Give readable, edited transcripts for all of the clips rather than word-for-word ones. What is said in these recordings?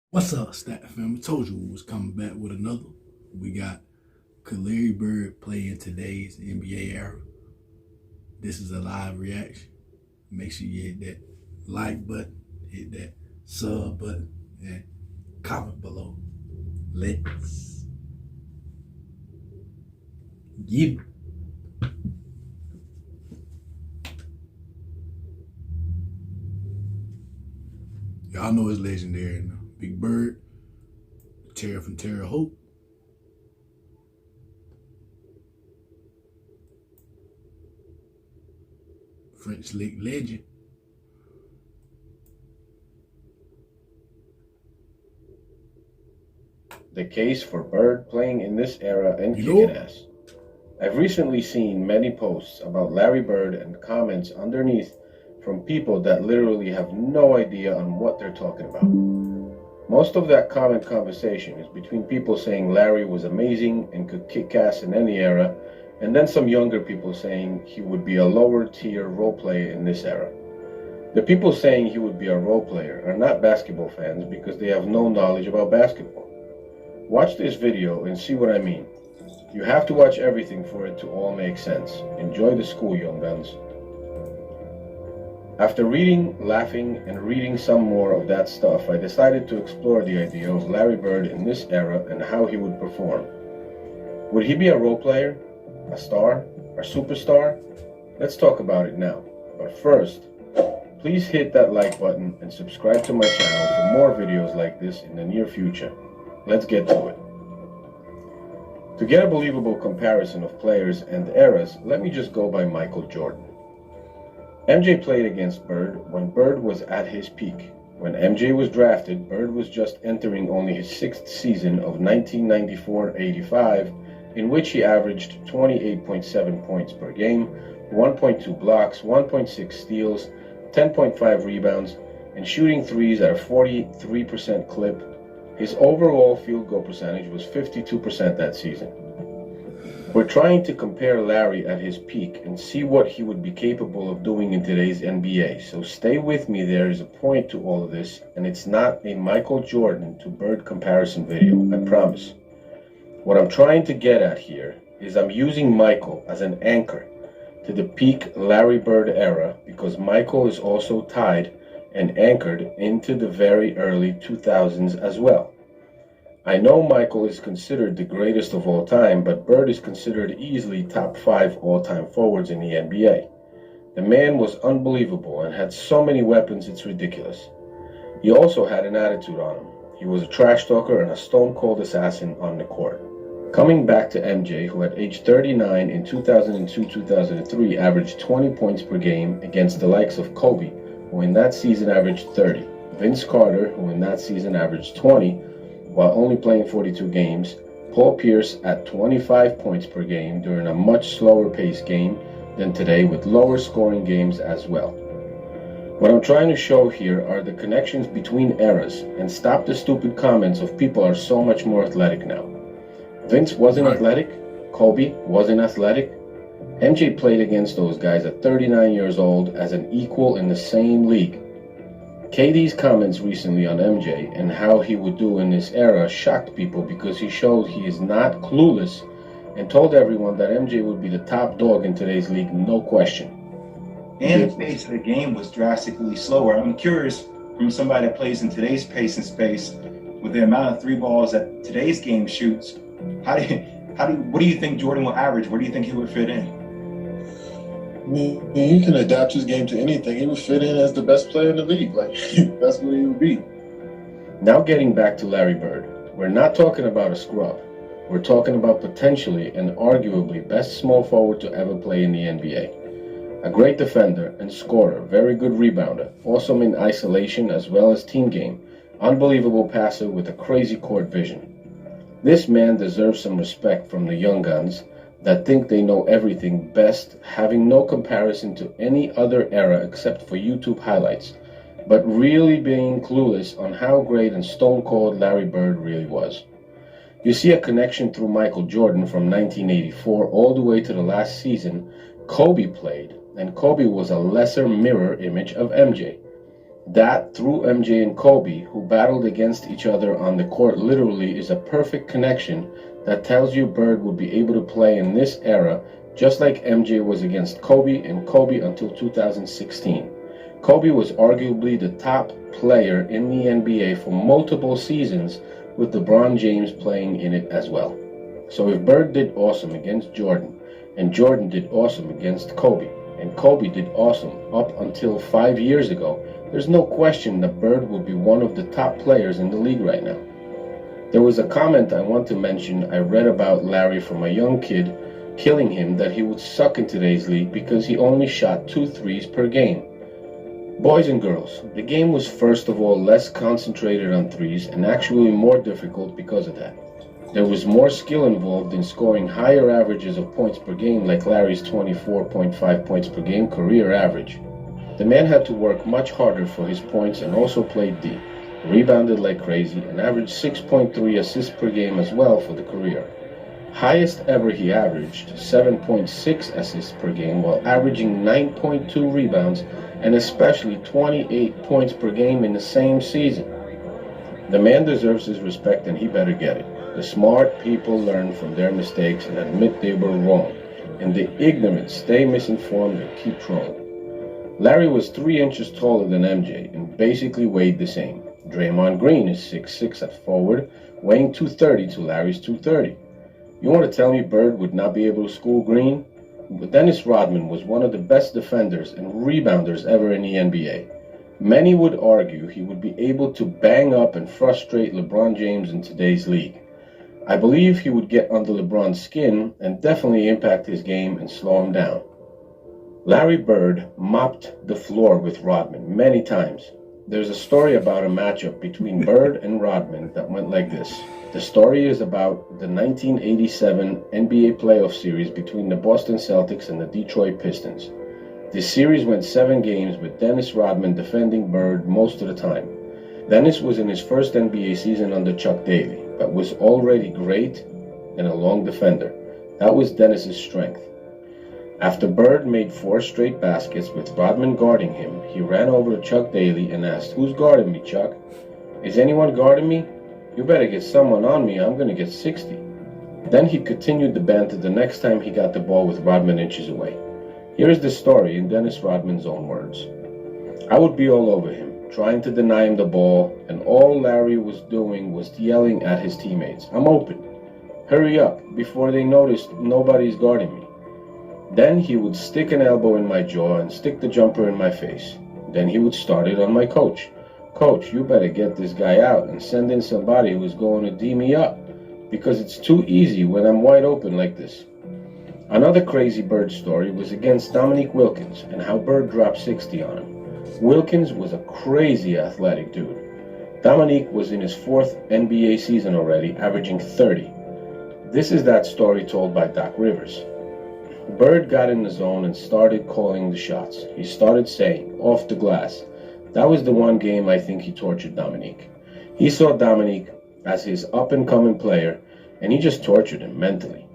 What's up, Stat Family? Told you we was coming back with another. We got could Larry Bird play in today's NBA era? This is a live reaction. Make sure you hit that like button, hit that sub button, and comment below. Let's get it. Y'all know it's legendary now. Big Bird, Terror from Terror Hope. French League legend. The case for Bird playing in this era and You kicking know, ass. I've recently seen many posts about Larry Bird and comments underneath from people that literally have no idea on what they're talking about. Most of that comment conversation is between people saying Larry was amazing and could kick ass in any era, and then some younger people saying he would be a lower tier role player in this era. The people saying he would be a role player are not basketball fans because they have no knowledge about basketball. Watch this video and see what I mean. You have to watch everything for it to all make sense. Enjoy the school, young guns. After reading, laughing, and reading some more of that stuff, I decided to explore the idea of Larry Bird in this era and how he would perform. Would he be a role player? A star? A superstar? Let's talk about it now. But first, please hit that like button and subscribe to my channel for more videos like this in the near future. Let's get to it. To get a believable comparison of players and eras, let me just go by Michael Jordan. MJ played against Bird when Bird was at his peak. When MJ was drafted, Bird was just entering only his sixth season of 1994-85, in which he averaged 28.7 points per game, 1.2 blocks, 1.6 steals, 10.5 rebounds, and shooting threes at a 43% clip. His overall field goal percentage was 52% that season. We're trying to compare Larry at his peak and see what he would be capable of doing in today's NBA. So stay with me, there is a point to all of this, and it's not a Michael Jordan to Bird comparison video, I promise. What I'm trying to get at here is I'm using Michael as an anchor to the peak Larry Bird era because Michael is also tied and anchored into the very early 2000s as well. I know Michael is considered the greatest of all time, but Bird is considered easily top 5 all-time forwards in the NBA. The man was unbelievable and had so many weapons it's ridiculous. He also had an attitude on him. He was a trash talker and a stone-cold assassin on the court. Coming back to MJ, who at age 39 in 2002-2003 averaged 20 points per game against the likes of Kobe, who in that season averaged 30, Vince Carter, who in that season averaged 20, while only playing 42 games, Paul Pierce at 25 points per game during a much slower paced game than today with lower scoring games as well. What I'm trying to show here are the connections between eras and stop the stupid comments of people are so much more athletic now. Vince wasn't athletic, Kobe wasn't athletic. MJ played against those guys at 39 years old as an equal in the same league. KD's comments recently on MJ and how he would do in this era shocked people because he showed he is not clueless and told everyone that MJ would be the top dog in today's league, no question. And the pace of the game was drastically slower. I'm curious from somebody that plays in today's pace and space with the amount of three balls that today's game shoots, what do you think Jordan will average? Where do you think he would fit in? He can adapt his game to anything. He would fit in as the best player in the league. Like, that's what he would be. Now getting back to Larry Bird, we're not talking about a scrub. We're talking about potentially and arguably best small forward to ever play in the NBA. A great defender and scorer, very good rebounder, awesome in isolation as well as team game, unbelievable passer with a crazy court vision. This man deserves some respect from the young guns that think they know everything best, having no comparison to any other era except for YouTube highlights, but really being clueless on how great and stone-cold Larry Bird really was. You see a connection through Michael Jordan from 1984 all the way to the last season Kobe played, and Kobe was a lesser mirror image of MJ. That, through MJ and Kobe, who battled against each other on the court literally, is a perfect connection that tells you Bird would be able to play in this era just like MJ was against Kobe and Kobe until 2016. Kobe was arguably the top player in the NBA for multiple seasons, with LeBron James playing in it as well. So if Bird did awesome against Jordan, and Jordan did awesome against Kobe, and Kobe did awesome up until 5 years ago, there's no question that Bird will be one of the top players in the league right now. There was a comment I want to mention I read about Larry from a young kid killing him that he would suck in today's league because he only shot 2 threes per game. Boys and girls, the game was first of all less concentrated on threes and actually more difficult because of that. There was more skill involved in scoring higher averages of points per game, like Larry's 24.5 points per game career average. The man had to work much harder for his points and also played D, rebounded like crazy, and averaged 6.3 assists per game as well for the career. Highest ever, he averaged 7.6 assists per game while averaging 9.2 rebounds and especially 28 points per game in the same season. The man deserves his respect and he better get it. The smart people learn from their mistakes and admit they were wrong, and the ignorant stay misinformed and keep trolling. Larry was 3 inches taller than MJ and basically weighed the same. Draymond Green is 6'6" at forward, weighing 230 to Larry's 230. You want to tell me Bird would not be able to school Green? But Dennis Rodman was one of the best defenders and rebounders ever in the NBA. Many would argue he would be able to bang up and frustrate LeBron James in today's league. I believe he would get under LeBron's skin and definitely impact his game and slow him down. Larry Bird mopped the floor with Rodman many times. There's a story about a matchup between Bird and Rodman that went like this. The story is about the 1987 NBA playoff series between the Boston Celtics and the Detroit Pistons. This series went 7 games with Dennis Rodman defending Bird most of the time. Dennis was in his first NBA season under Chuck Daly, but was already great and a long defender. That was Dennis's strength. After Bird made 4 straight baskets with Rodman guarding him, he ran over to Chuck Daly and asked, "Who's guarding me, Chuck? Is anyone guarding me? You better get someone on me, I'm going to get 60. Then he continued the banter the next time he got the ball with Rodman inches away. Here is the story in Dennis Rodman's own words. I would be all over him, trying to deny him the ball, and all Larry was doing was yelling at his teammates, 'I'm open. Hurry up, before they notice nobody's guarding me.' Then he would stick an elbow in my jaw and stick the jumper in my face. Then he would start it on my coach. 'Coach, you better get this guy out and send in somebody who is going to D me up, because it's too easy when I'm wide open like this.' Another crazy Bird story was against Dominique Wilkins and how Bird dropped 60 on him. Wilkins was a crazy athletic dude. Dominique was in his 4th NBA season already, averaging 30. This is that story told by Doc Rivers. Bird got in the zone and started calling the shots. He started saying, 'Off the glass.' That was the one game I think he tortured Dominique. He saw Dominique as his up-and-coming player, and he just tortured him mentally.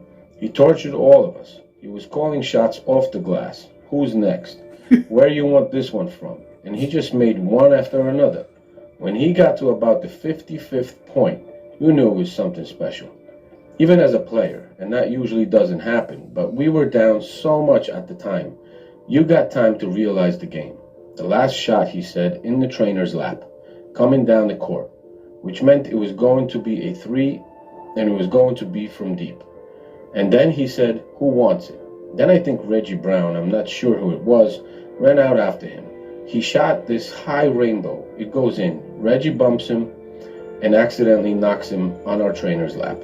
He tortured all of us. He was calling shots off the glass. Who's next? Where you want this one from? And he just made one after another. When he got to about the 55th point, you knew it was something special. Even as a player, and that usually doesn't happen, but we were down so much at the time, you got time to realize the game. The last shot, he said, in the trainer's lap, coming down the court, which meant it was going to be a 3, and it was going to be from deep. And then he said, 'Who wants it?' Then I think Reggie Brown, I'm not sure who it was, ran out after him. He shot this high rainbow. It goes in. Reggie bumps him and accidentally knocks him on our trainer's lap.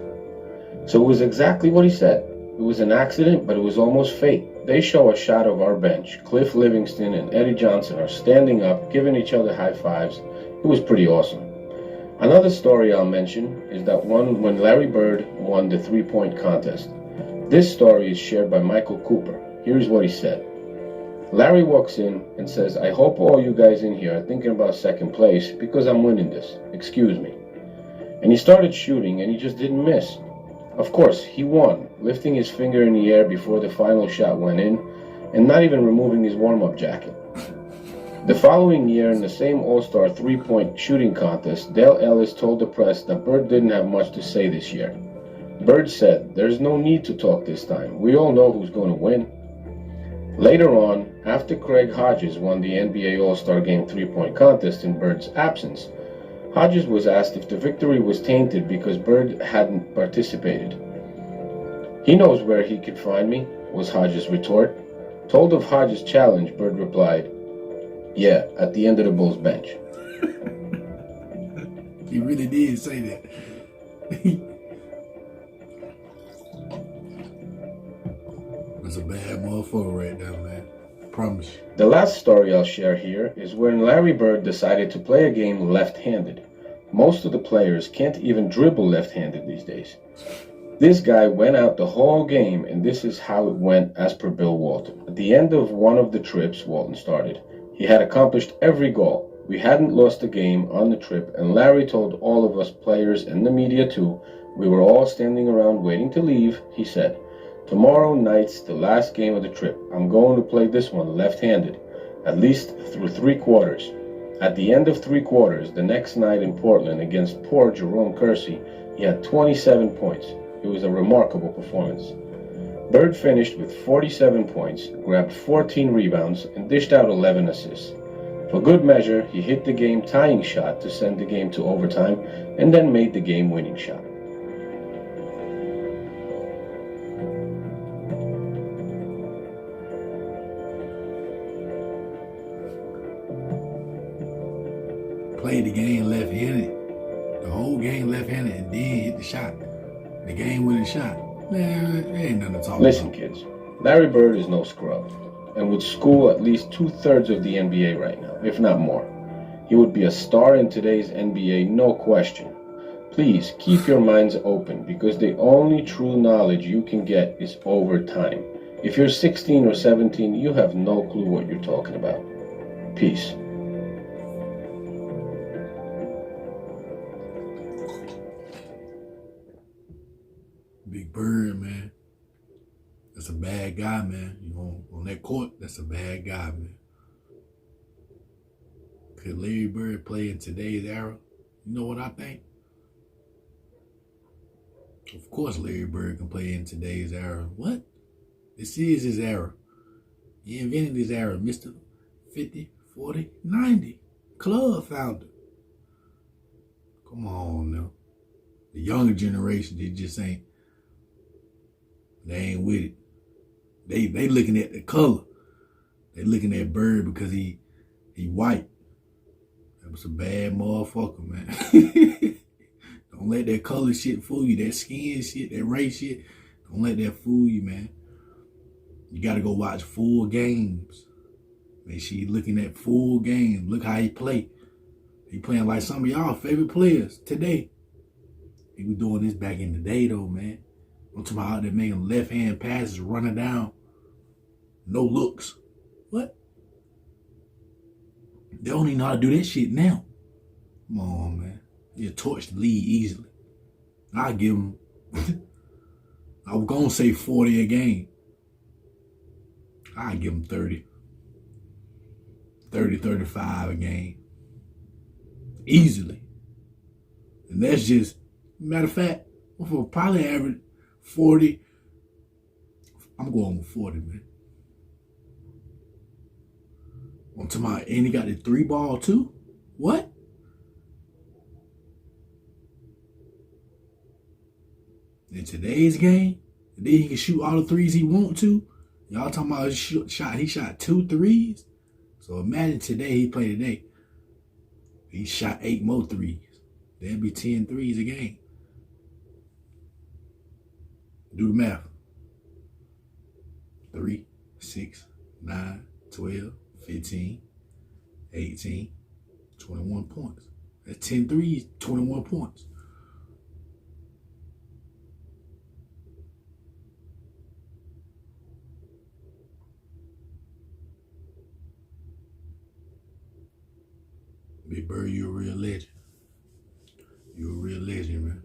So it was exactly what he said. It was an accident, but it was almost fate. They show a shot of our bench. Cliff Livingston and Eddie Johnson are standing up, giving each other high fives. It was pretty awesome. Another story I'll mention is that one when Larry Bird won the 3-point contest. This story is shared by Michael Cooper. Here's what he said. Larry walks in and says, "I hope all you guys in here are thinking about second place because I'm winning this. Excuse me." And he started shooting and he just didn't miss. Of course, he won, lifting his finger in the air before the final shot went in and not even removing his warm-up jacket. The following year, in the same All-Star three-point shooting contest, Dale Ellis told the press that Bird didn't have much to say this year. Bird said, "There's no need to talk this time. We all know who's going to win." Later on, after Craig Hodges won the NBA All-Star Game three-point contest in Bird's absence, Hodges was asked if the victory was tainted because Bird hadn't participated. "He knows where he could find me," was Hodges' retort. Told of Hodges' challenge, Bird replied, "Yeah, at the end of the Bulls bench." He really did say that. That's a bad motherfucker right now, man. I promise you. The last story I'll share here is when Larry Bird decided to play a game left-handed. Most of the players can't even dribble left-handed these days. This guy went out the whole game, and this is how it went as per Bill Walton. At the end of one of the trips, Walton started, he had accomplished every goal. We hadn't lost a game on the trip, and Larry told all of us players and the media too. We were all standing around waiting to leave. He said, "Tomorrow night's the last game of the trip. I'm going to play this one left-handed, at least through 3 quarters." At the end of 3 quarters, the next night in Portland against poor Jerome Kersey, he had 27 points. It was a remarkable performance. Bird finished with 47 points, grabbed 14 rebounds, and dished out 11 assists. For good measure, he hit the game-tying shot to send the game to overtime, and then made the game-winning shot. Played the game left-handed. The whole game left-handed and then hit the shot. The game-winning shot. Man, there ain't nothing to talk Listen, about. kids, Larry Bird is no scrub, and would school at least 2/3 of the NBA right now, if not more. He would be a star in today's NBA, no question. Please keep your minds open, because the only true knowledge you can get is over time. If you're 16 or 17, you have no clue what you're talking about. Peace. Big Bird, man. That's a bad guy, man. You know, on that court, that's a bad guy, man. Could Larry Bird play in today's era? You know what I think? Of course Larry Bird can play in today's era. What? This is his era. He invented his era. Mr. 50, 40, 90. Club founder. Come on now. The younger generation, they just ain't. They ain't with it. They looking at the color. They looking at Bird because he white. That was a bad motherfucker, man. Don't let that color shit fool you. That skin shit, that race shit. Don't let that fool you, man. You gotta go watch full games. Make sure you looking at full games. Look how he play. He playing like some of y'all favorite players today. He was doing this back in the day though, man. I'm talking about out there making left-hand passes, running down. No looks. What? They don't even know how to do that shit now. Come on, man. He'll torch the league easily. I give him, I was going to say 40 a game. I give him 30. 30, 35 a game. Easily. And that's just, matter of fact, for probably average 40. I'm going with 40, man. I'm talking about, and he got the 3-ball too? What? In today's game, and then he can shoot all the threes he want to. Y'all talking about his shot, he shot 2 threes. So imagine today, he played today. He shot 8 more threes. That'd be 10 threes a game. Do the math. 3, 6, 9, 12, 15, 18, 21 points. That's 10 threes, 21 points. Big Bird, you're a real legend. You're a real legend, man.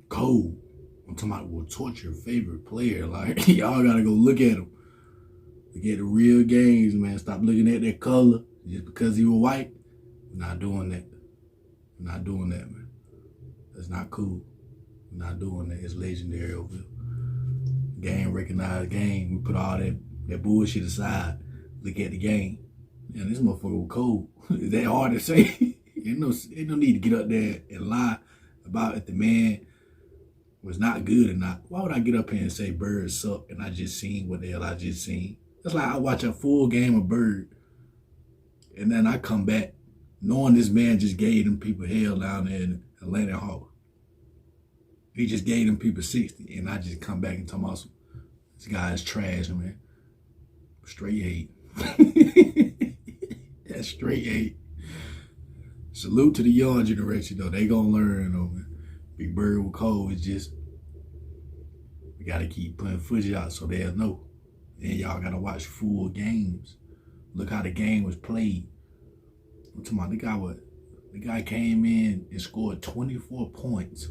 Cold. I'm talking about will torture your favorite player. Like, y'all gotta go look at him. Look at the real games, man. Stop looking at that color just because he was white. We're not doing that. We're not doing that, man. That's not cool. We're not doing that. It's legendary over here. Game recognized game. We put all that bullshit aside. Look at the game. Man, this motherfucker was cold. Is that hard to say? Ain't no need to get up there and lie about if the man was not good or not. Why would I get up here and say Bird suck and I just seen what the hell I just seen? That's like I watch a full game of Bird and then I come back knowing this man just gave them people hell down there in Atlanta Hall. He just gave them people 60 and I just come back and talk about this guy is trash, man. Straight hate. That's straight hate. Salute to the young generation though. They gonna learn though, man. Big Bird with Cole is just, we gotta keep putting footage out so they'll know. And y'all gotta watch full games. Look how the game was played. I'm talking about the guy came in and scored 24 points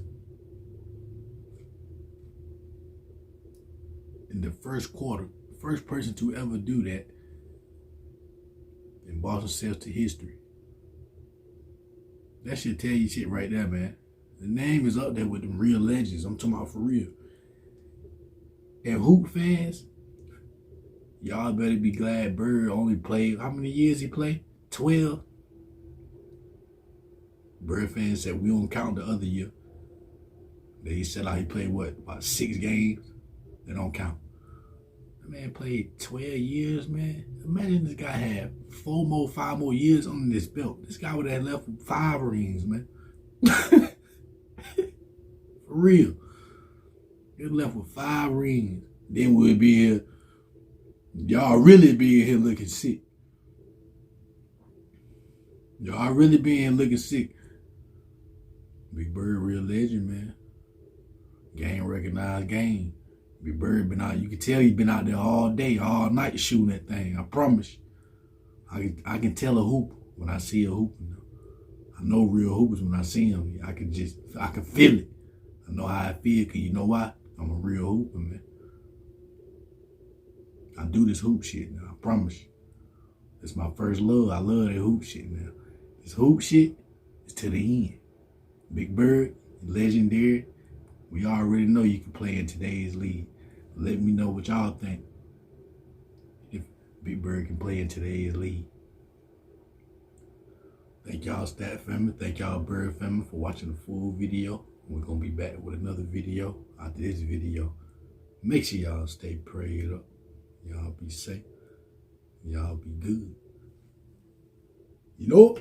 in the first quarter. First person to ever do that in Boston Celtics history. That should tell you shit right there, man. The name is up there with them real legends. I'm talking about for real. And hoop fans, y'all better be glad Bird only played, how many years he played? 12. Bird fans said we don't count the other year. They said he played what, about 6 games? They don't count. That man played 12 years, man. Imagine this guy had 5 more years on this belt. This guy would have left with 5 rings, man. For real. He'd left with 5 rings. Then we'll be here. Y'all really be in here looking sick. Y'all really be in here looking sick. Big Bird, real legend, man. Game recognized game. Big Bird been out. You can tell he's been out there all day, all night shooting that thing. I promise you. I can tell a hoop when I see a hoop. I know real hoopers when I see them. I can feel it. I know how I feel because you know why? I'm a real hooper, man. I do this hoop shit now, I promise you. It's my first love. I love that hoop shit now. This hoop shit is to the end. Big Bird, legendary. We already know you can play in today's league. Let me know what y'all think. If Big Bird can play in today's league. Thank y'all Stat family. Thank y'all Bird family for watching the full video. We're going to be back with another video after this video. Make sure y'all stay prayed up. Y'all be safe. Y'all be good. You know